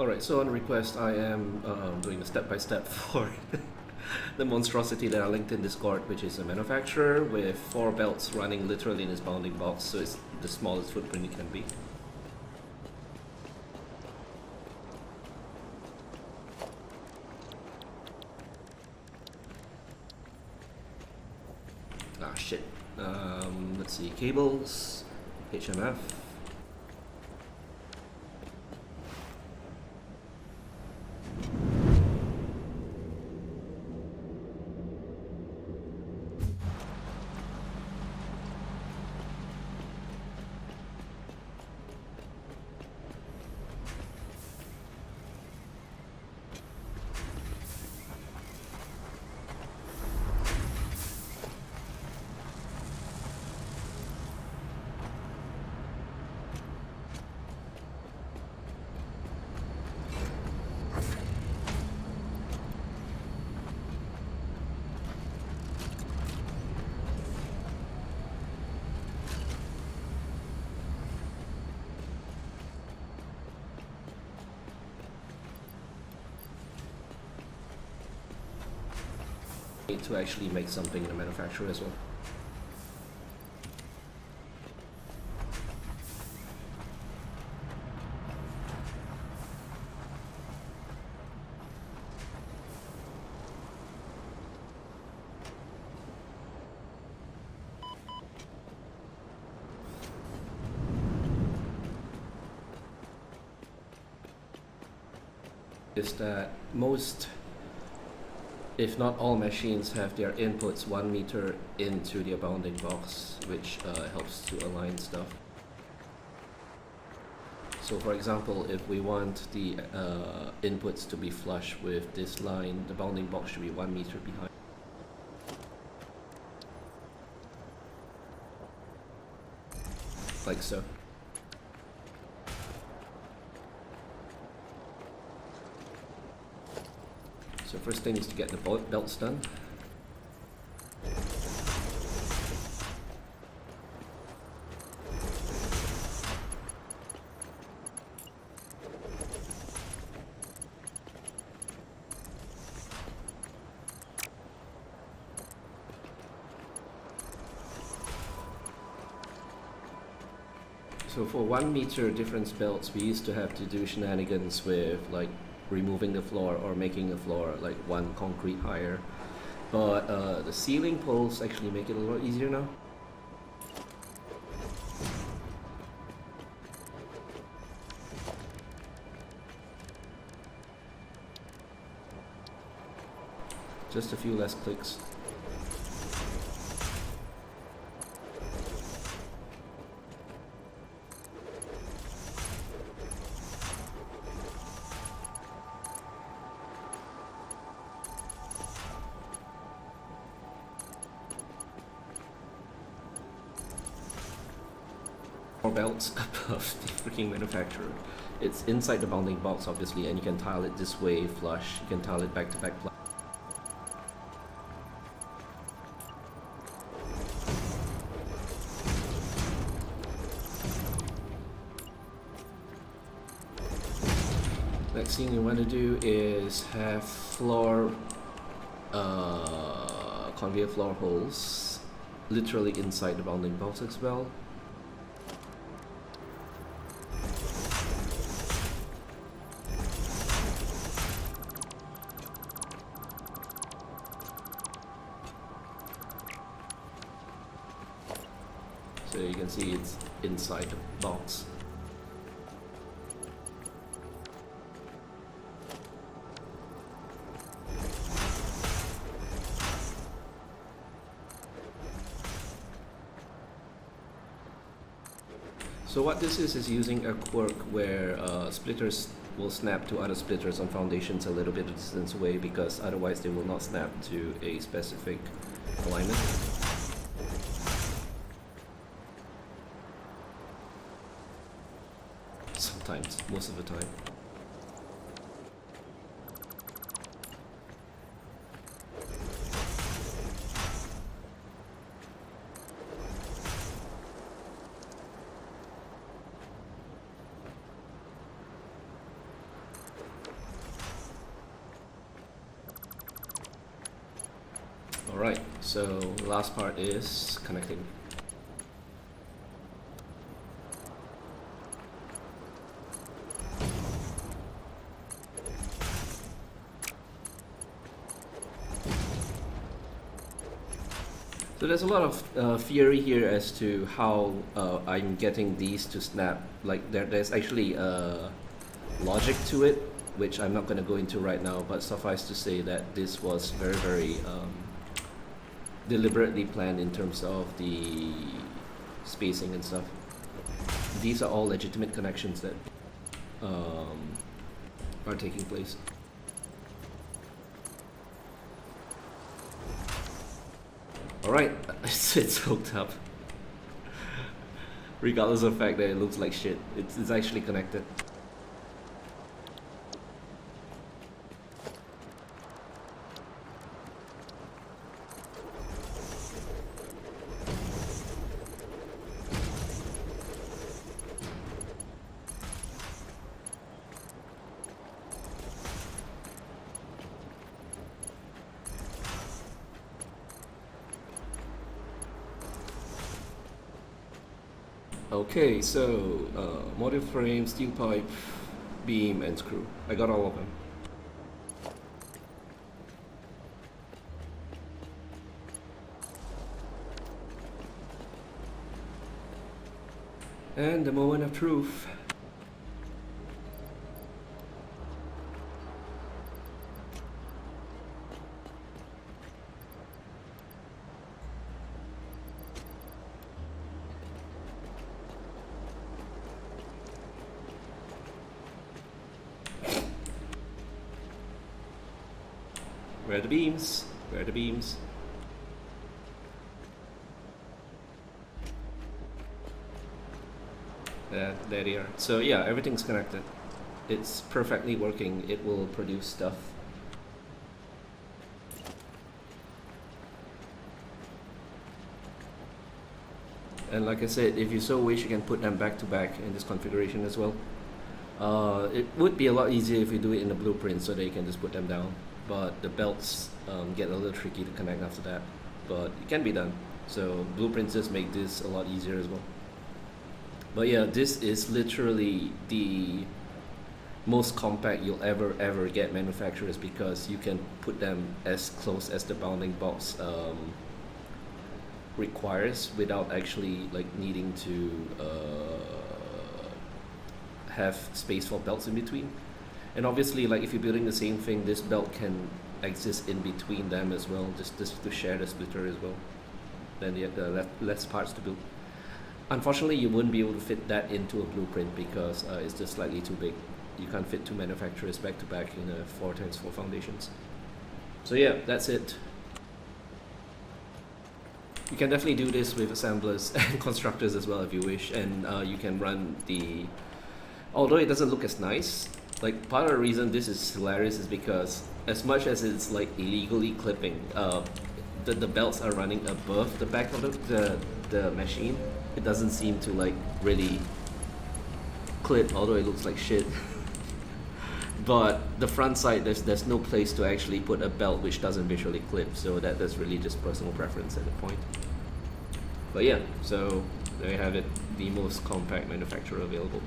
Alright, so on request, I am doing a step-by-step for the monstrosity that I linked in Discord, which is a manufacturer with 4 belts running literally in its bounding box, so it's the smallest footprint it can be. Ah, shit. Let's see, cables, HMF. To actually make something in the manufacturer as well. Is that most, if not all, machines have their inputs 1 meter into their bounding box, which helps to align stuff. So for example, if we want the inputs to be flush with this line, the bounding box should be 1 meter behind. Like so. So first thing is to get the belts done. So for 1 meter difference belts, we used to have to do shenanigans with like removing the floor or making the floor like 1 concrete higher, but the ceiling poles actually make it a lot easier now. Just a few less clicks. Belts above the freaking manufacturer. It's inside the bounding box obviously, and you can tile it this way flush, you can tile it back to back flush. Next thing you want to do is have floor conveyor floor holes literally inside the bounding box as well. So you can see it's inside the box. So what this is using a quirk where splitters will snap to other splitters on foundations a little bit of distance away, because otherwise they will not snap to a specific alignment. Sometimes, most of the time. Alright, so the last part is connecting. So there's a lot of theory here as to how I'm getting these to snap. Like there's actually logic to it, which I'm not going to go into right now, but suffice to say that this was very, very deliberately planned in terms of the spacing and stuff. These are all legitimate connections that are taking place. Alright, it's hooked up. Regardless of the fact that it looks like shit, it's actually connected. Okay, so module frame, steel pipe, beam, and screw. I got all of them. And the moment of truth. Where are the beams? Where are the beams? There they are. So yeah, everything's connected. It's perfectly working. It will produce stuff. And like I said, if you so wish, you can put them back to back in this configuration as well. It would be a lot easier if you do it in the blueprint so that you can just put them down. But the belts get a little tricky to connect after that. But it can be done. So blueprints just make this a lot easier as well. But yeah, this is literally the most compact you'll ever get manufacturers, because you can put them as close as the bounding box requires without actually like needing to have space for belts in between. And obviously, like if you're building the same thing, this belt can exist in between them as well, just to share the splitter as well. Then you have less parts to build. Unfortunately, you wouldn't be able to fit that into a blueprint because it's just slightly too big. You can't fit two manufacturers back to back in a 4x4 foundations. So yeah, that's it. You can definitely do this with assemblers and constructors as well if you wish, and you can run the... Although it doesn't look as nice, like part of the reason this is hilarious is because as much as it's like illegally clipping, the belts are running above the back of the machine. It doesn't seem to like really clip, although it looks like shit. But the front side, there's no place to actually put a belt which doesn't visually clip, so that's really just personal preference at the point. But yeah, so there you have it, the most compact manufacturer available.